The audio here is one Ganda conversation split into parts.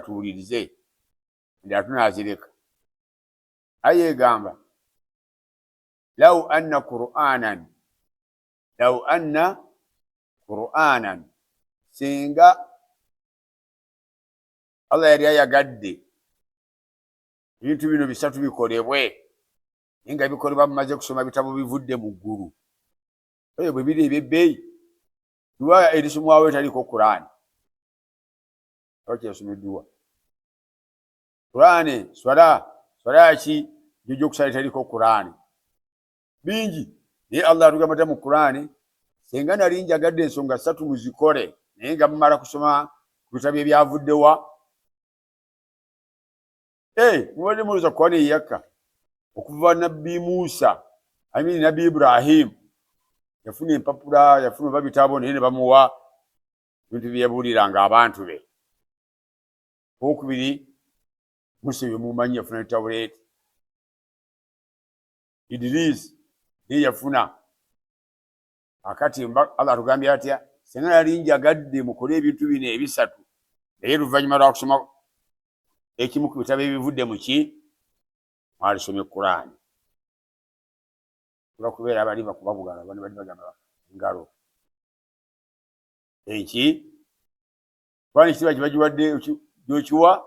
tuwulirize nda tunazireka. Aye gamba law anna Qur'anan singa Allah yali ayagadde ebintu bino bisatu bikolebwe nga bikolebwa mumaze kusoma bitabo bivudde mu ggulu. Oyo bwe biri ebyebbeeyi duwa erisomwawo etaliko Qur'ani okyesomeddwa Qur'ani swala ki jojo kusala etaliko Qur'ani bingi naye Allah atugamba mu Qur'ani senga nali njagadde ensonga ssatu muzikole naye nga mumala kusoma ku bitabo ebyavuddewa mubadde mulowooza Qur'ani eyakka okuva nabbi Musa nabbi Ibrahim yafuna empapula yafuna oba bitabo naye ne bamuwa ebintu byeyabuuliranga abantu be. Okubiri Musa byemumanyi yafuna Tawuleti. Idris naye yafuna. Akati Allah atugambye atya senga nali njagadde mukole ebintu bino ebisatu naye luvannyuma lwa kusoma ekimu ku bitabo ebivudde mu ki mwalisomye Qur'ani. Olwakubeera abali bakubabugala bani bali bagamba ngalo eki kwani kiba kibagiwadde gyokiwa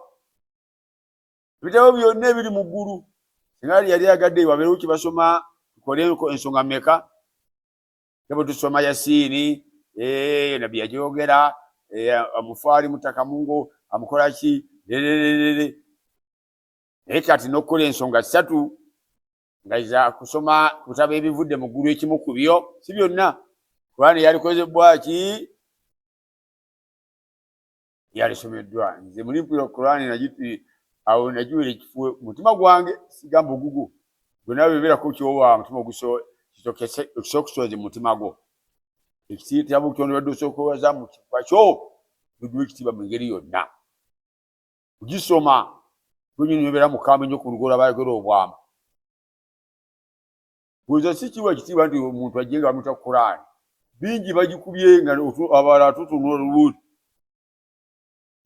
ebitabo byonna ebiri mu ggulu senga yali yagadde wabeerewo kibasoma tukole ensonga mmeka kebo tusoma Yasini nabbi yagyogera amufaali mutaka mungo amukola ki naye kati n'okukola ensonga ssatu nga iza kusoma kutaba ebivudde mu ggulu ekimu ku byo si byonna Qur'ani yalikozebwa ki yalisomeddwa. Nze mulimpulira Qur'ani awo nagiwera ekifuwe mutima gwange sigamba ogugu gwe nawe bebeerako kyowa mutima okusookusooze mu mutima gwo ekitabo kyondibadde osookowaza mu kifuba kyo gugiwa ekitiibwa mu ngeri yonna kugisoma gwenyini bebeera mukambwe nnyo ku lugola bayogera obwama bweza si kiwa ekitiibwa nti omuntu ajje nga bamuta Qur'ani bingi bagikubye nga abalala tutunula luluuti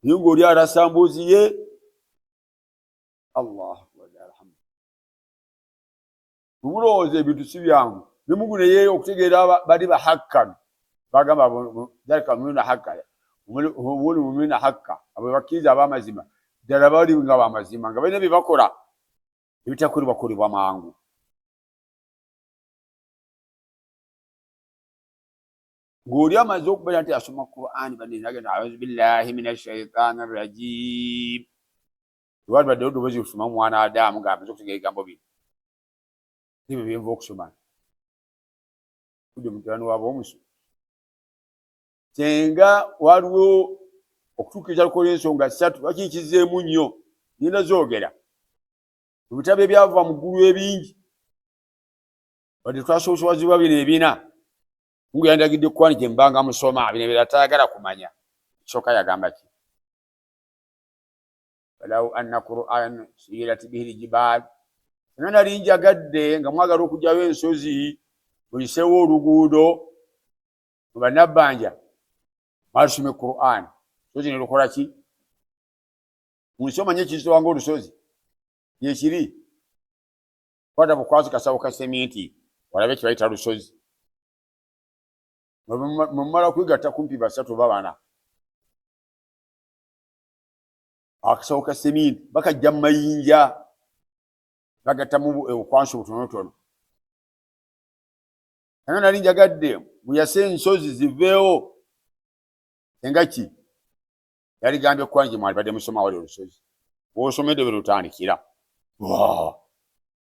naye ng'oli arasambuziye Allah alhamdu mumulowooza ebintu si byangu ne Mungu naye okutegeera bali bahakkan bagamba dhalika mumina hakka omuli mumina hakka abo bakkiriza ab'amazima ddala bali nga b'amazima nga balina bye bakola ebitakolebwakolebwa mangu. Ng'oli amaze okubeera nti asoma Qur'ani banenagenda auzu billahi minash shaitani rrajim lwali baddewo ddoboozi lusoma mwana Adamu ng'amaze okutegeera ebigambo bino ebyo byenva okusoma kudde mutirani w'ab'omusu senga waliwo okutuukiriza lukola ensonga ssatu lwaki kizeemu nnyo nina zoogera mu bitabo ebyava mu ggulu ebingi wadde twasoosowazibwa bino ebina Mungu yandagidde Qur'ani gye mbanga musoma bino ebirala tayagala kumanya kisooka yagamba ki walaw anna Qur'an suyirat bihi al-jibal senga nali njagadde nga mwagala okugyayo ensozi muyiseewo oluguudo mu bannabbanja mwalisome Qur'ani sozi ne lukola ki munsi omanye ekiyitibwa ng'olusozi yekiri kwata bukwasi kasawo ka seminti walabe kibayita lusozi mumala kwegatta kumpi basatu oba bana akasawo ka seminti bakajja mu mayinja bagattamu obukwansi obutonotono senga nali njagadde muyase ensozi ziveewo senga ki yaligambye Qur'ani gye mwali badde musoma wali olusozi bw'osomedde bwe lutandikira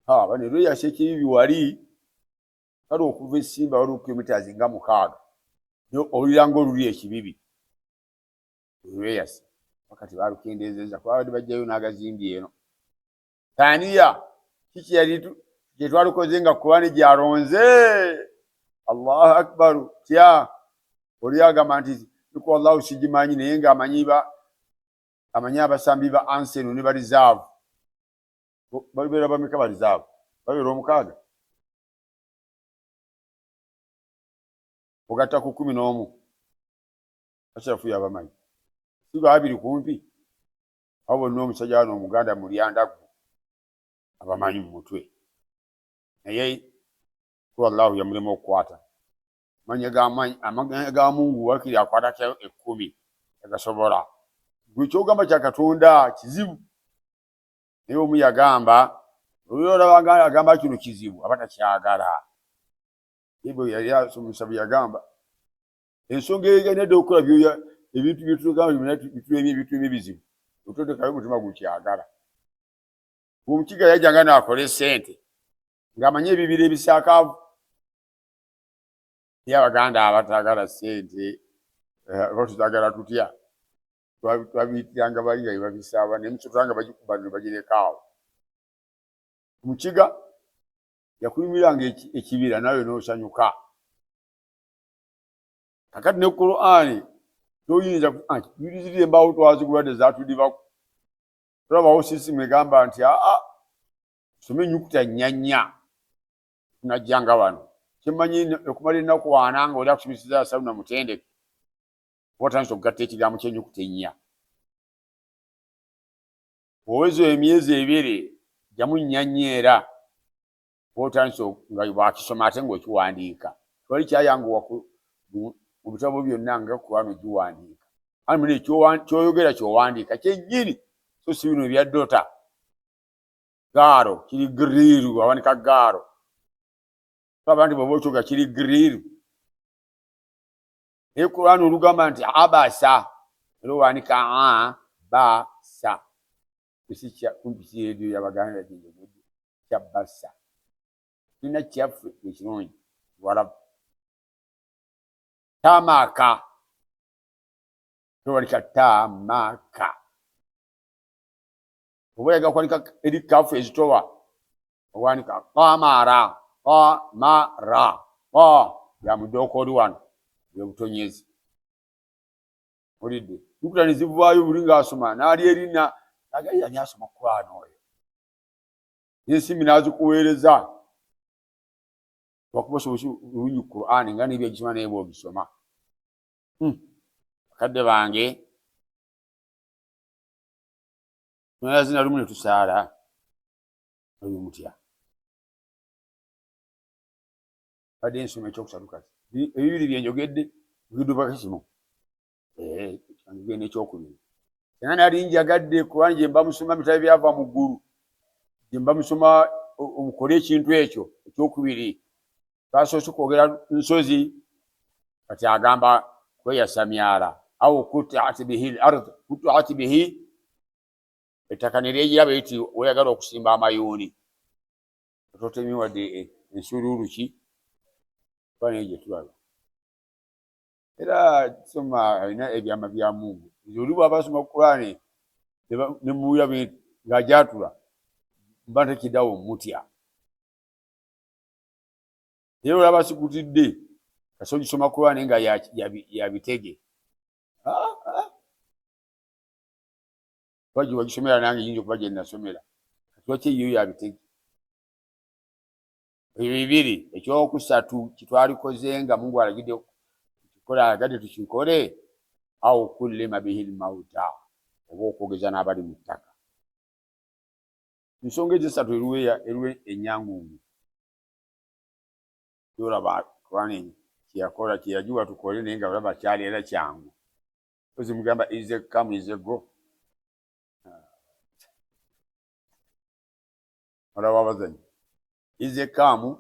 bane lweyase ekibibi wali kale okuva esimba waliwo kilomitazi nga 6 owulira ng'oluli ekibibi lweyase wakati balukendeezeza kuba badde bajjayo n'agazimbye eno Taniya kiki yali gye twalukoze nga Qur'ani gyalonze Allahu akbar tya oli agamba nti niko Allahu sigimanyi naye ng'amanyi abasambi ba ansenu ne balizaavu babeera bameka balizaavu babeera 6 ogatta ku 11 Ashrafu yabamanyi siba 2 kumpi abo n'omusajja wano omuganda mulyandagu abamanyi mu mutwe naye wallahu yamulema okukwata amaganya ga Mungu wakiri akwata 10 agasobola gwe kyogamba kya Katonda kizibu naye omu yagamba olwolaba agamba kino kizibu abatakyagala ibyo yali asomesa byagamba ensonga egenedde okukola ebintu byetugamba bitu ebizibu otondekayo omutima gukyagala omukiga yajjanga n'akola sente ng'amanye ebibira ebisaakaavu ye Abaganda abatagala sente batutagala tutya twabiyitiranga bali nga babisaaba nemusotolanga bagikuba ne bagirekawo omukiga yakulimiranga ekibira nawe n'osanyuka kakati ne Qur'ani toyinza yulizirira embaawo twazigulwadde zatudibako tolabawo sisimu egamba nti some ennyukuta nnyanya tunajjanga wano kyemmanyi okumala ennaku 4 nga oli akusomeseza asalu na mutendeke otandise okugatta ekigambo ky'ennyukuta ennya oweza emyezi 2 jamu nnyanya era otandise nga bwakisoma ate ng'okiwandiika twali kyayanguwa mu bitabo byonna nga Qur'ani ogiwandiika ani kyoyogera kyowandiika kyennyini so si bino ebya dota gaaro kiri giriiru awanika gaaro abantu bw'oba okyoga kiri giriiru naye Qur'ani olugamba nti abasa era owanika basa kumpi ebyo y'Abaganda kya basa kirina kyaffe ekirungi Warabu tamaka towanika tamaka oba yaga kwanika eri kafu ezitowa owanika kamara ya mudookoli wano byobutonyezi olidde nukuta nezivaayo buli ng'asoma n'ali erina agali yani asoma Qur'ani oyo n'ensimbi n'azikuweereza wakuba osobosi bulungi Qur'ani nga n'ebyagisoma naye bw'ogisoma bakadde bange zina lumu ne tusaala oyo mutya badde ensoma ekyokusatu kati ebibiri byenjogedde bidubakasimu njogedde ekyokubiri era nali njagadde Qur'ani gye mba musoma bitabo byava mu ggulu gye mba musoma omukole ekintu ekyo ekyokubiri twasoose kwogera nsozi kati agamba kweyasa myala au kutiat bihi al-ard kutiat bihi ettaka ne lyegiraba eti oyagala okusimba amayuuni ototemi wadde ensululuki banaye gye tulaba era soma alina ebyama bya Mungu oli bw'aba asoma Qur'ani ne muwulira ng'ajatula mba ntekiddawo mutya naye olaba asikutidde kasi ogisoma Qur'ani nga yabitege baji wagisomera nange yinza okuba gye nasomera kati eyo yabitege ebyo bibiri ekyokusatu kitwalikoze nga Mungu alagidde kikola alagadde tukikole au kullima bihi al-mauta oba okwogeza n'abali mu ttaka ensonga ezisatu eruwe ennyangungu olaba Qur'ani kyeyakola kyeyagiwa tukole naye nga olaba kyali era kyangu ozi mugamba ize come ize go olaba abazanyi ize come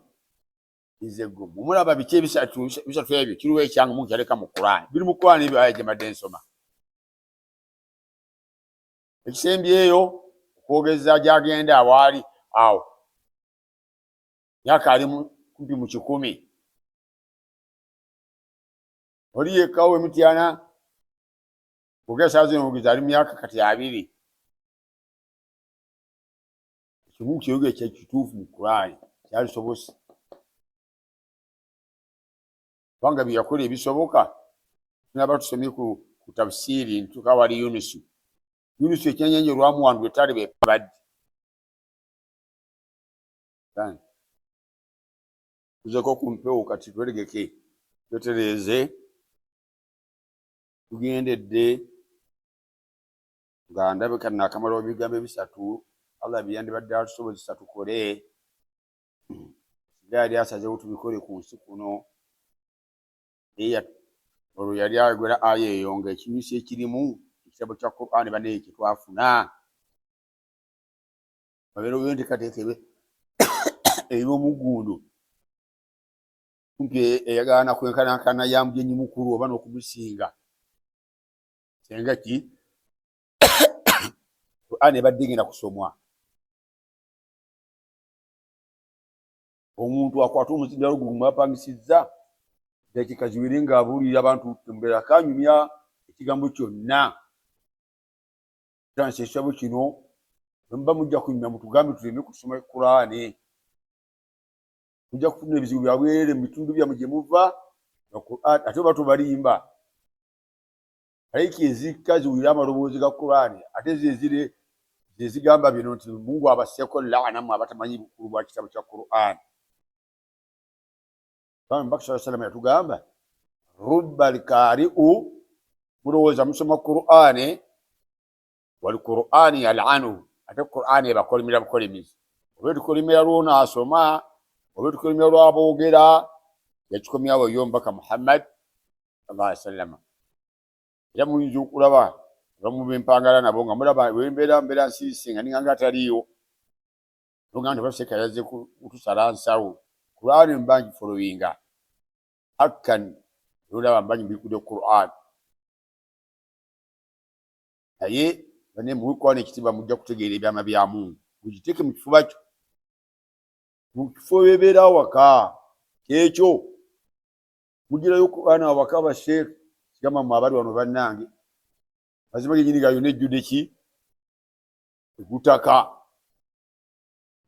ize go mumulaba biki ebisatu ebyo kiruwa ekyangu Mungu kyaleka mu Qur'ani biri mu Qur'ani ebyo aya gye mbadde nsoma ekisembyeyo okwogeza gyagenda awaali awo myaka ali kumpi mu 10 oli yekkawo emityana ogesa zino mugiza ali myaka kati 2 kimu kyoge ekituufu mu Qur'ani kyali sobosi banga byakola ebisoboka tunaba tusomye ku tafsiri ntuka wali Yunusu ekyenyenje olwamuwandula ettale bepabadde tuzeko ku mpewo kati tweregeke twetereze tugendedde Ganda kana akamalo bigambo bisatu Allah byandibadde atusobozesa tukole yali asaze utubikole ku nsi kuno eya olwo yali agwera aya eyo nga ekinyusi ekirimu ekitabo kya Qur'ani bane ekitwafuna babero byo ndikateekebe eyo mugundu kumpe eyagana kwenkana yambye nyimukuru oba n'okumusinga senga ki Qur'ani badde na kusomwa omuntu akwata omuzinda oguguma apangisizza dakika ziwiri nga abulira abantu mbera kanyumya ekigambo kyonna tanse shabo kino mba mujja kunyumya mutugambe tuleme kusoma Qur'ani mujja kufuna ebizibu byabwere mu bitundu bya muje muva na Qur'ani ate batu balimba aiki ezikazi wira amaloboozi ga Qur'ani ate zezire zezigamba bino nti Mungu abaseko laana mu abatamanyi bukulu bwa kitabo kya Qur'ani Mbaka sallallahu yatugamba rubbal qari'u mulowooza musoma Qur'ani wal Qur'ani yal'anu ate Qur'ani bakolimira bukolimizi obetukolimira lwona asoma obetukolimira lwaboogera yakikomyawo yo mbaka Muhammad sallallahu alaihi wasallam era muyinza okulaba bamubempangala nabo nga mulaba wembeera nsiisinga ninganga ataliyo luganda baseka yaze kutusala nsawo Qur'ani mbanji followinga hakkan ulaba mbanji bikude Qur'ani aye bane mukwone kitiba mujja kutegeera ebyama bya Mungu mujiteke mu kifuba kyo mu kifo bebeera waka ekyo mugirayo Qur'ani waka ba sheikh kama mabali wano bannange bazima nyinyi ga yone jude ki gutaka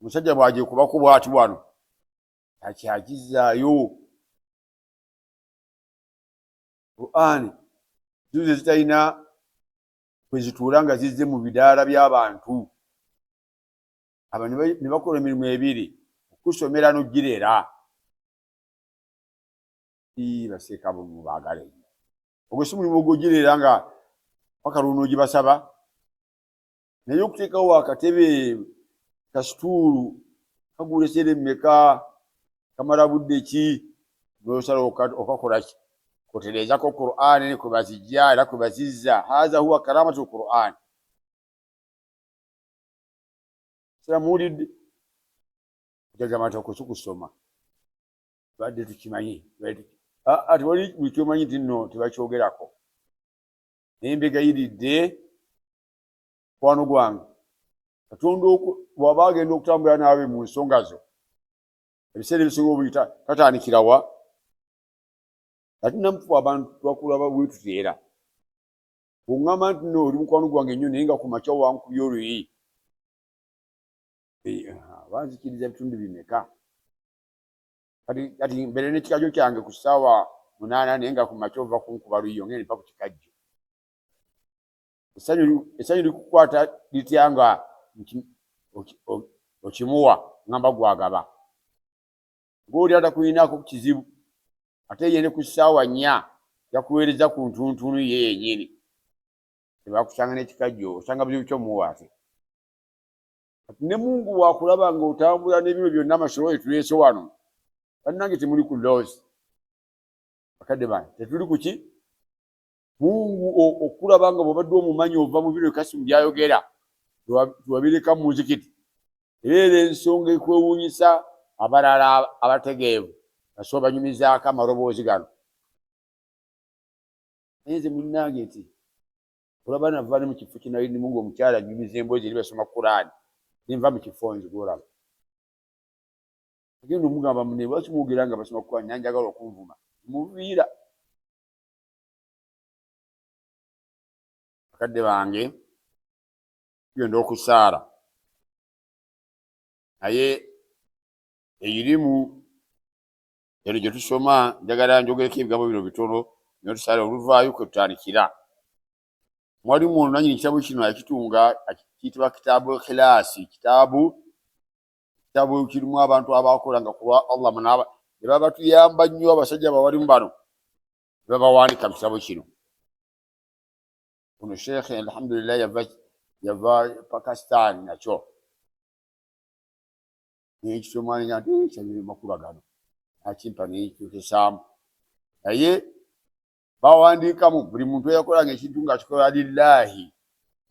musajja bwaje kubako bwati wano akyagizayo Qur'ani zuze zitaina kwezitulanga zizze mu bidaala by'abantu abantu ne bakola emirimu ebiri okusomera n'ogirera baseka mu baagale ogusimulimu ogugirera nga wakaluno gibasaba naye okuteekawo akatebe kasituulu kagulesere mmeka kamala budde ki nosala okakola ki koterezako Qur'ani kwe bazijja era kwe bazizza haza huwa karamatu Qur'ani sira mulidde jagamata okusukusoma badde tukimanyi ati wali bikyomanyi tinno tebakyogerako nembega yiridde kwano gwange Katonda bw'aba agenda okutambula naawe mu nsonga zo ebiseera ebisinga obuyita tatandikirawa ati namufu abantu twakulaba bwetuteera oŋŋamba nti no oli mukwano gwange nnyo naye nga ku makya wankubya oluyi banzikiriza bitundu bimeka kati mbere n'ekikajjo kyange ku ssaawa 8 naye nga ku makya ova kunkuba luyi ongende mpa ku kikajjo essanyu likukwata litya nga okimuwa ngamba gwagaba ng'oli atakulinaako kizibu ate yende ku ssaawa 4 yakuweereza ku ntuntunu ye yennyini tebakusanga n'ekikajjo osanga buzibu kyomuwa ate kati ne Mungu waakulaba nga otambula n'ebiro byonna amasolo etuleese wano bannange temuli ku loozi bakadde bange tetuli ku ki Mungu okulaba nga bw'obadde omumanyi ova mu biro Kasimu byayogera tuwabireka mu muzikiti era ensonga ekwewuunyisa abalala abategeevu basobola banyumizaako amaloboozi gano naye nze munnange nti olaba nava ne mu kifo kinali ni Mungu omukyala anyumiza emboozi eri basoma Qur'ani nenva mu kifo nzi gwolaba agenda omugamba munne lwaki mwogera nga basoma Qur'ani nanjagala okunvuma muviira bakadde bange tugenda okusaala naye eyirimu ero gye tusoma njagala njogereko ebigambo bino bitono naye tusaala oluvaayo kwe tutandikira mwalimu ono nanyini kitabo kino yakitunga kiyitibwa kitaabu Ikhilaasi kitaabu kirimu abantu abakolanga ku lwa Allah ne baba tuyamba nnyo abasajja bawalimu bano ne babawanika mu kitabo kino ono sheekhe alhamdulillah yava Pakistan nakyo nekisoma nti kyali makulu gano akimpa nekikyukisamu naye bawandiikamu buli muntu eyakolanga ekintu ng'akikola lillahi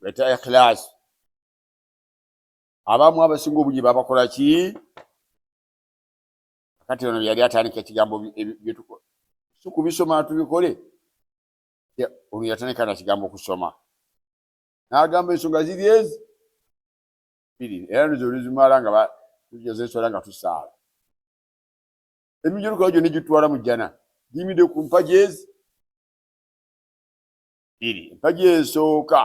beta ikhlas abamu abasinga obungi babakola ki kati ono yali atandika ekigambo byetukola si kubisoma tubikole ono yatandika na kigambo kusoma n'agamba ensonga ziri ezi biri era nizo oluzimala nga tujazesola nga tusaala emijolukola gyonna gitwala mu jjana giyimidde ku mpagi ezi biri empagi esooka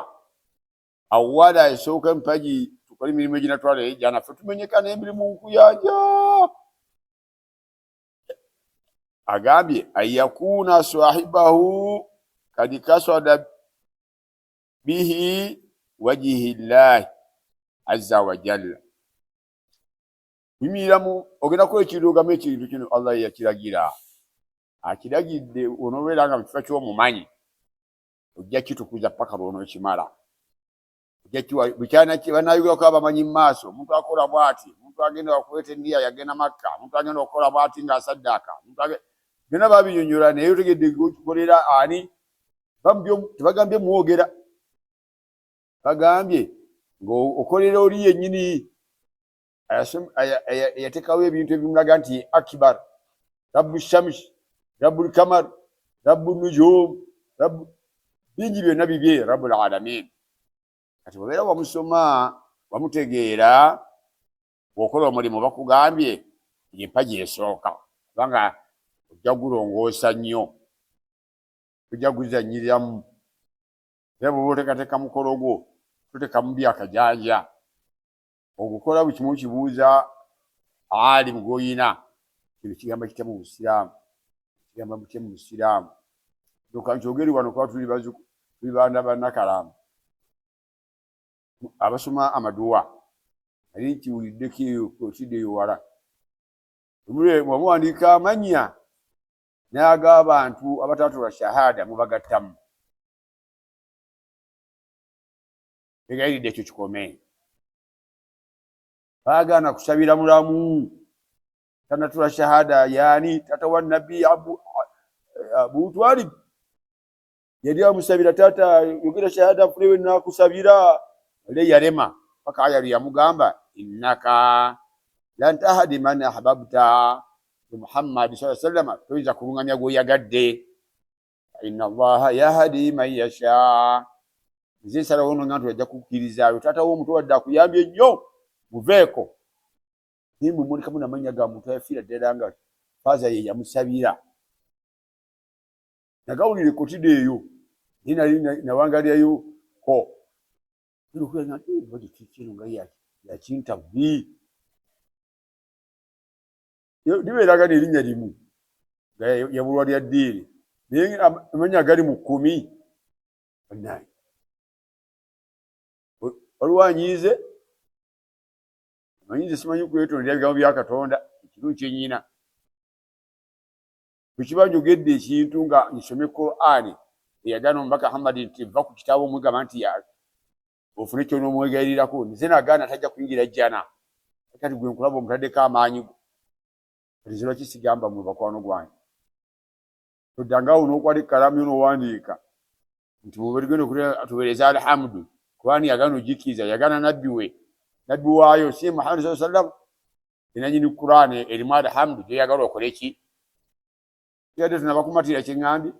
awala esooka empagi tukola emirimu eginatwala ejjana ffe tumenyeka n'emirimu nkuyanja agambye ayakuna sahibahu kadi kaswada bihi wajihi llahi azza wa jalla bimiriramu ogenda kukola ekintu ogambe ekintu kino Allah yakiragira akiragidde onobeera mu kifo ky'omumanyi ojja kitukuza paka lw'onookimala banaayogera abamanyi mu maaso omuntu akola bw'ati omuntu agenda wakuleeta endiya yagenda Makka omuntu agenda okukola bw'ati ng'asaddaaka byonna babinyonyola naye otegedde okikolera ani tebagambye mwogera bagambye ng'okolera oli yennyini yateekawo ebintu ebimulaga nti akibar rabbu shamsi rabbu lkamar rabbu nujum bingi byonna bibye rabbul alamin kati bwebeera wamusoma wamutegeera bw'okola omulimu bakugambye empagi esooka kubanga ojja gulongoosa nnyo ojja guzanyiramu era bw'oba otekateeka mukolo gwo totekamu byakajanja ogukola buli kimu kibuuza ali mugoyina kino kigamba kitya mu busiraamu kigamba mutya mu busiraamu nkyogeri wano kuba tuli baana bannakalamu abasoma amaduwa ali nkiwuliddeko eyo otiddeyo wala wamuwandiika amanya n'ag'abantu abatatola shahada mubagattamu tegayiridde ekyo kikome baagaana kusabira mulamu tanatula shahada yaani tata wa nabbi Abu Twalib yali amusabira tata yogera shahada fulewe nakusabira ale yarema paka aya yamugamba innaka lan tahdi man ahbabta Muhammad sallallahu alaihi wasallam toiza kulunganya goyagadde inna Allaha yahdi man yasha nzisala wono ngantu yajja kukkiriza tata wo mutu wadde akuyambye nnyo muveeko nimwe mulika muna manya ga muntu yafiira ddala nga faza ye yamusabira nagawulire kotide eyo ninali nawangalirayo ko nokuyanga bodi kikino nga yakinta bbi libeeraga n'erinnya limu nga yabulwa lya ddiiri naye amanya gali mu 10 banayi olwanyiize amanyiize simanyi kwetondera ebigambo bya Katonda ekiru kyennyina bwe kiba njogedde ekintu nga nsome Qur'ani eyagaana omubaka Muhammad nti va ku kitabo omwegamba nti ofune ky'onoomwegayirirako nze nagaana tajja kuyingira jjana kati gwe nkulaba omutaddeko amaanyi go kati lwaki sigamba mu bakwano gwange toddangaawo n'okwala ekkalaamu yo n'owandiika nti bwebagenda tuweereza alhamdu kubani yagaana ogikkiriza yagaana nabbi waayo si Muhammad sallallahu alaihi wasallam enanyini Qur'ani erimu alhamdu gyeyagala okole ki yadde tunabakumatira kyeŋŋambye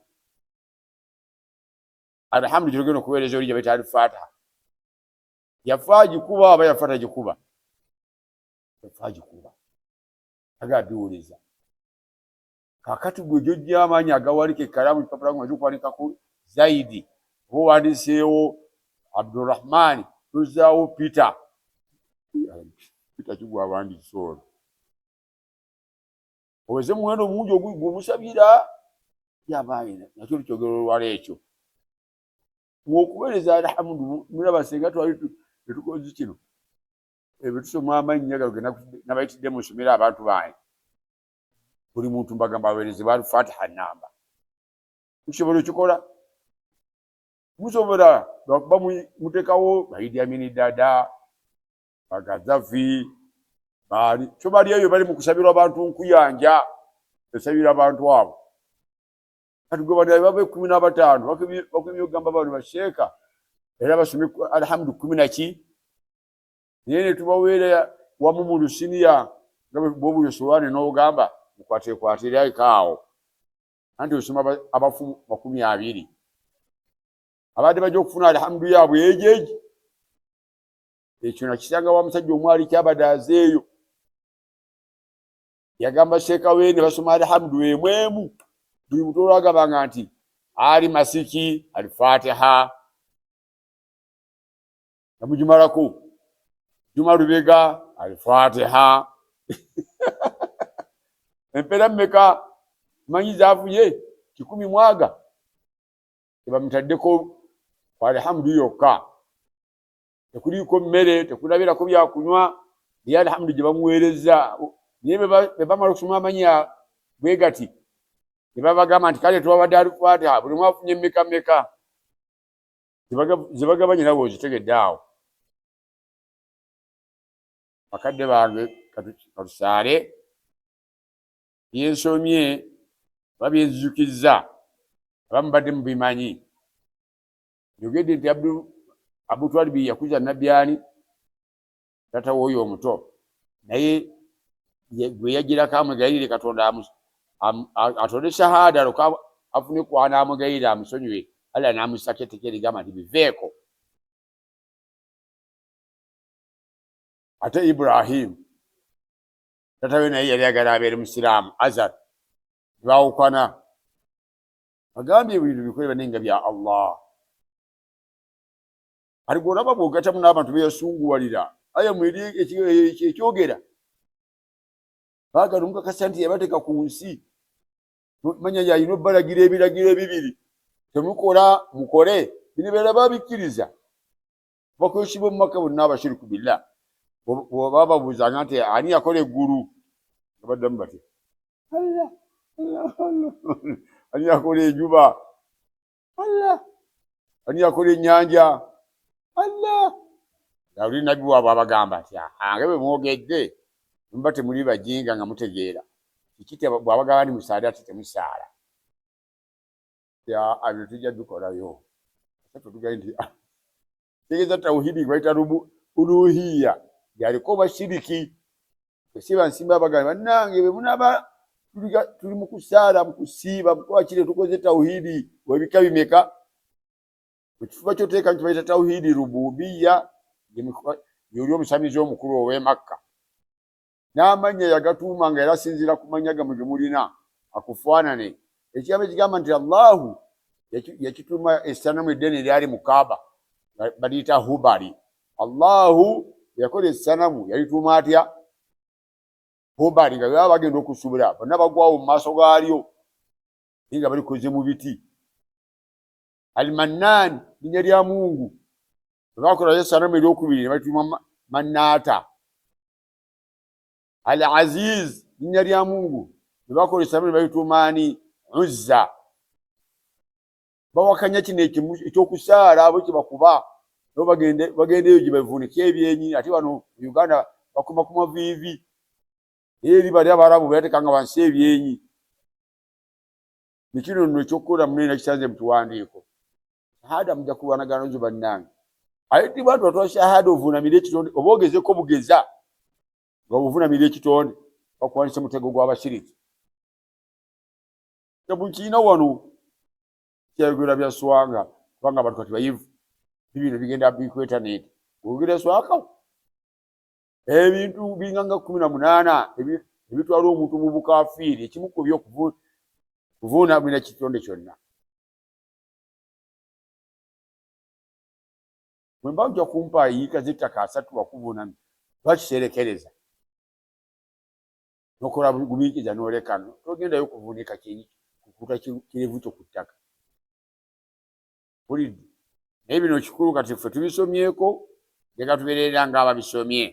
alhamdu gyogenda okuweereza oli gyabaita al-Fatiha yafa agikuba aba yafa tagikuba yafa agikuba agabiwuliriza kakati gwe gyojja amaanyi agawalika ekkalaamu kipapula nga gikuwanikako Zaidi oba owandiseewo Abdurrahman tuzaawo Peter kigwa awandiise olwo oweze muwendo mungi ogwomusabira yabaayina nakyo lukyogero olwala ekyo okuweereza alhamdu mulaba senga twali tetukoze kino ebitusoma amannya galo nabayitidde musomera abantu bange buli muntu mbagamba aweereze ba Fatiha namba tukisobola okikola musobola bakuba mutekawo Idi Amin Dada Gaddafi bali chobali eyo bali mukusabira abantu nkuyanja esabira abantu abo atugobana babe 15 bakubyo gamba abantu basheka era basumi alhamdu 10 yene tubawere wa mumulu senior ngabe bobu yosuwane no gamba mukwatira ikao anti usoma abafu 20 abade bajo kufuna alhamdu yabwe ejeje ekyo nakisanga wa musajja omwali kyabadazeeyo yagamba sheka wene basoma alhamdu emwemu buli mutoro agabanga nti ali masiki al-Fatiha namujumalako Juma Lubega al-Fatiha empera mmeka manyiza avuye 10 mwaga ebamutaddeko kwa alhamdu yokka tekuliko mmere tekulabira ko bya kunywa ya alhamdu je bamuwereza nibe bamala kusoma amanya bwegati baba gama nti kale twabadde al-Fatiha buli mwafunye meka zibagabanye nabo zitegedde awo bakadde bange katusale yensomye babyezukiza bambadde mubimanyi yogedde nti Abu Twalib yakuza nabyani tata woyo omuto naye gwe yagira kamwe gayire Katonda atode shahada loka afune kwana amugayira amusonywe ala namusakete keri gama ndibiveko ate Ibrahim tata we naye yali agala abere musiramu Azar bawukana agambye ebintu bikolebwa n'enga bya Allah aligona babogata muna abantu beyasunguwalira aya mwiri ekyogera bagalunga kasanti yabateka ku nsi manya yayino balagira ebiragiro ebibiri temukola mukole binebera babikiriza bakoshibo mumaka bonna abashiriku billah baba buzanga nti ani yakola eggulu abadamu bati Allah ani yakola ejuba Allah ani yakola ennyanja Allah yali nabi wabo abagamba ati angebe mwogedde mbate muli bajinga nga mutegeera kikite bwabagaba ni musaada ati temusaala ya abitujja dukolayo sasa tugaye ndi tegeza tauhidi baita uluhiyya yaliko bashiriki siba nsimba bagamba nange be munaba tuli mukusaala mukusiba mukwakire tukoze tauhidi webika bimeka kukifuba kyoteeka nti baita tauhidi rububiyya yoli omusamizi omukulu owe Makka n'amanya yagatuuma nga era sinzira kumanya gamwe gemulina akufaanane ekigambo ekigamba nti Allahu yakituuma essanamu eddene eryali mu Kaaba baliyita Hubali Allahu yakola essanamu yalituuma atya Hubali nga baba bagenda okusubula bonna bagwawo mu maaso gaalyo nga balikoze mu biti Al-Mannan linnya lya Mungu bakola essanamu eryokubiri balituuma Manata Al-Aziz linnya lya Mungu bakola essanamu balituumani Uzza bawakanya kino ekyokusaala abo kyebakuba no bagendeyo gye bavunika ebyenyi ate wano Uganda bakuma ku maviivi eri bali Abarabu bayatekanga wansi ebyenyi nikino nno ekyokukola munene kisanze mutuwandiiko shahada mujja kulwanagana zo bannange ayiti bantu batwa shahada ovunamira ekitonde oba ogezeko bugeza nga obuvunamira ekitonde bakuwanisa mutego gw'abashiriki tebukiina wano kyayogera bya swanga kubanga abantu kati bayivu bibino bigenda bikwetaneti ogera swaka ebintu binganga 18 ebitwala omuntu mu bukafiiri ekimu ku byo kuvuna bina kitonde kyonna mwemba ujja kumpa yika zitaka 3 wakuvuna bakiserekereza nokola gumikiza nolekano togenda yo kuvunika kinyi kukuta kirevu kyo kutaka bulidi ebino kikulu kati ffe tubisomyeko ngeka tubeerera nga ababisomye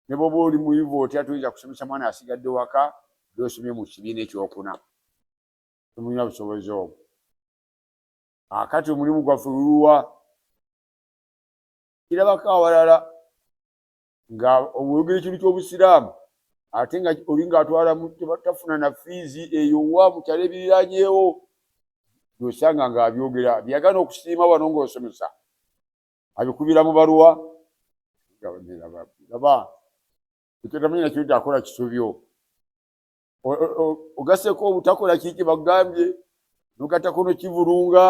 ne bwoba oli muyivu otya tuyinza kusomesa mwana asigadde waka gyosomye mu kibiina ekyokuna tumulina busobozi obwo akati omulimu gwaffe luluwa kirabako awalala nga obwogera ekintu ky'obusiraamu ate nga oli ng'atwala tafuna na fiizi eyo wa mukyalo ebiriranyeewo osanga ng'abyogera byagana okusiima wano ng'osomesa abikubira mu baluwa laba ekyotamanya nakyo nti akola kisobyo ogaseko obutakola kiki bagambye nokatako nokivulunga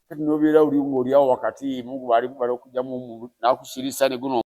kati nobeera oli ng'oliawo wakati mungu bali okujjamu nakusirisa ne guno